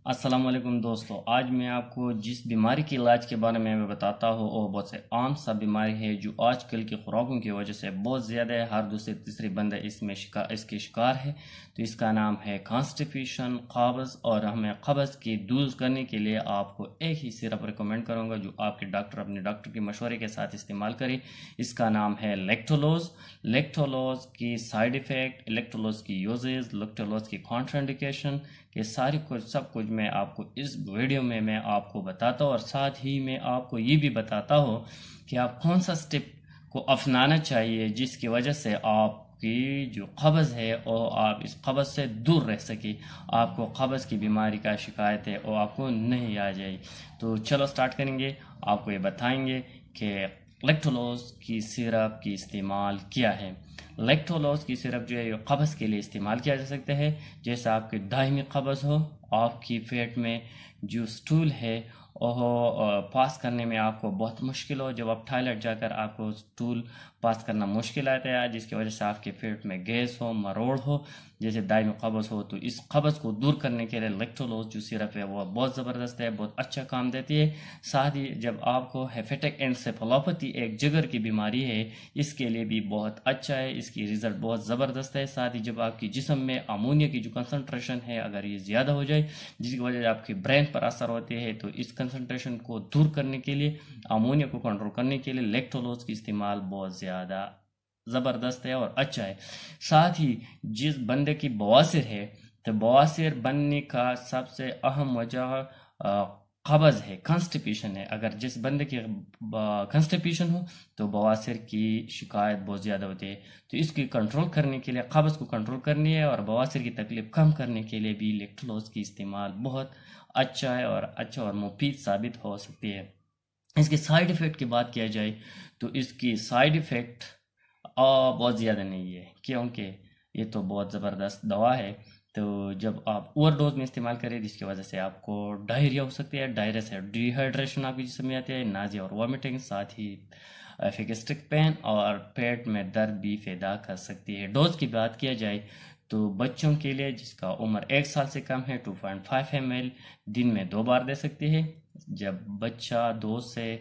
السلام علیکم دوستو، آج میں آپ کو جس بیماری کے علاج کے بارے میں بتاتا ہوں وہ بہت سے عام سا بیماری ہے جو آج کل کی خوراکوں کی وجہ سے بہت زیادہ ہے۔ ہر دوسرے تیسری بندہ اس کے شکار ہے۔ تو اس کا نام ہے کانسٹیپیشن، قبض۔ اور ہمیں قبض کی دور کرنے کے لیے آپ کو ایک ہی سرپ ریکمینڈ کروں گا جو آپ کے اپنے ڈاکٹر کے مشورے کے ساتھ استعمال کریں۔ اس کا نام ہے لیکٹولوز۔ لیکٹولوز کی سائیڈ ایفیکٹ، لیکٹولوز کی یوزز، لیکٹولوز کی کانٹرا انڈیکیشن، یہ سب کچھ میں آپ کو اس ویڈیو میں آپ کو بتاتا ہوں، اور ساتھ ہی میں آپ کو یہ بھی بتاتا ہوں کہ آپ کون سا سٹیپ کو اپنانا چاہیے جس کی وجہ سے آپ کی جو قبض ہے اور آپ اس قبض سے دور رہ سکیں، آپ کو قبض کی بیماری کا شکایت ہے اور آپ کو نہیں آ جائے۔ تو چلو سٹارٹ کریں گے۔ آپ کو یہ بتائیں گے کہ لیکٹولوز کی سیرپ کی استعمال کیا ہے۔ لیکٹولوز کی سیرپ جو ہے یہ قبض کے لیے استعمال کیا جا سکتا ہے۔ جیسے آپ کی دائمی قبض ہو، آپ کی پیٹ میں جو سٹول ہے وہ پاس کرنے میں آپ کو بہت مشکل ہو، جب آپ ٹوائلٹ جا کر آپ کو سٹول پاس کرنا مشکل آتا ہے جس کی وجہ سے آپ کے پیٹ میں گیس ہو، مروڑ ہو، جیسے دائمی قبض ہو، تو اس قبض کو دور کرنے کے لیے لیکٹولوز جو سیرپ ہے وہ بہت زبردست ہے، بہت اچھا کام دیتی ہے۔ ساتھ ہی جب آپ کو ہیپیٹک انسیفالوپیتھی ایک جگر کی بیماری ہے، اس کے لیے بھی بہت اچھا ہے، اس کی رزلٹ بہت زبردست ہے۔ ساتھ ہی جب آپ کی جسم میں امونیا کی جو کنسنٹریشن ہے اگر یہ زیادہ ہو جائے جس کی وجہ سے آپ کی برین پر اثر ہوتی ہے، تو اس کنسنٹریشن کو دور کرنے کے لیے، امونیا کو کنٹرول کرنے کے لیے لیکٹولوز کی استعمال بہت زیادہ زبردست ہے اور اچھا ہے۔ ساتھ ہی جس بندے کی بواسیر ہے تو بواسیر بننے کا سب سے اہم وجہ قبض ہے، کنسٹیپیشن ہے۔ اگر جس بندے کی کنسٹیپیشن ہو تو بواسیر کی شکایت بہت زیادہ ہوتی ہے، تو اس کی کنٹرول کرنے کے لیے، قبض کو کنٹرول کرنی ہے اور بواسیر کی تکلیف کم کرنے کے لیے بھی لیکٹولوز کی استعمال بہت اچھا ہے اور مفید ثابت ہو سکتی ہے۔ اس کی سائیڈ ایفیکٹ کی بات کیا جائے تو اس کی سائیڈ ایفیکٹ بہت زیادہ نہیں ہے، کیونکہ یہ تو بہت زبردست دوا ہے۔ تو جب آپ اوور ڈوز میں استعمال کریں جس کی وجہ سے آپ کو ڈائریا ہو سکتی ہے، ڈائریا سے ڈی ہائیڈریشن آپ کے جسم میں آتی ہے، نازیا اور وامٹنگ، ساتھ ہی فیگسٹک پین اور پیٹ میں درد بھی پیدا کر سکتی ہے۔ ڈوز کی بات کیا جائے تو بچوں کے لیے جس کا عمر 1 سال سے کم ہے 2.5 ml دن میں 2 بار دے سکتے ہیں۔ جب بچہ 2 سے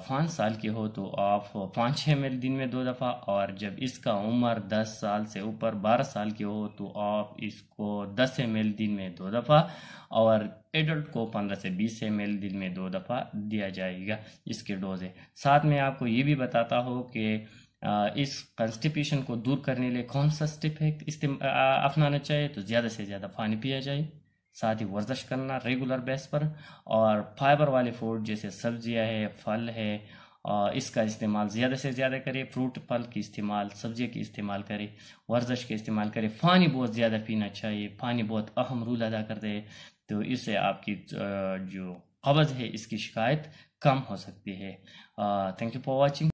5 سال کی ہو تو آپ 5 ml دن میں 2 دفعہ، اور جب اس کا عمر 10 سال سے اوپر 12 سال کی ہو تو آپ اس کو 10 ml دن میں 2 دفعہ، اور ایڈلٹ کو 15 سے 20 ml دن میں 2 دفعہ دیا جائے گا۔ اس کے ڈوز ہے۔ ساتھ میں آپ کو یہ بھی بتاتا ہوں کہ اس کنسٹیپیشن کو دور کرنے لئے کون سا سٹیپ ہے اپنانا چاہیے، تو زیادہ سے زیادہ پانی پیا جائے، ساتھ ہی ورزش کرنا ریگولر بیس پر، اور فائبر والے فوڈ جیسے سبزیاں ہے، پھل ہے، اس کا استعمال زیادہ سے زیادہ کرے، فروٹ پھل کی استعمال، سبزی کی استعمال کرے، ورزش کے استعمال کرے، پانی بہت زیادہ پینا چاہیے، پانی بہت اہم رول ادا کرتے ہیں، تو اس سے آپ کی جو قبض ہے اس کی شکایت کم ہو سکتی ہے۔ Thank you for watching.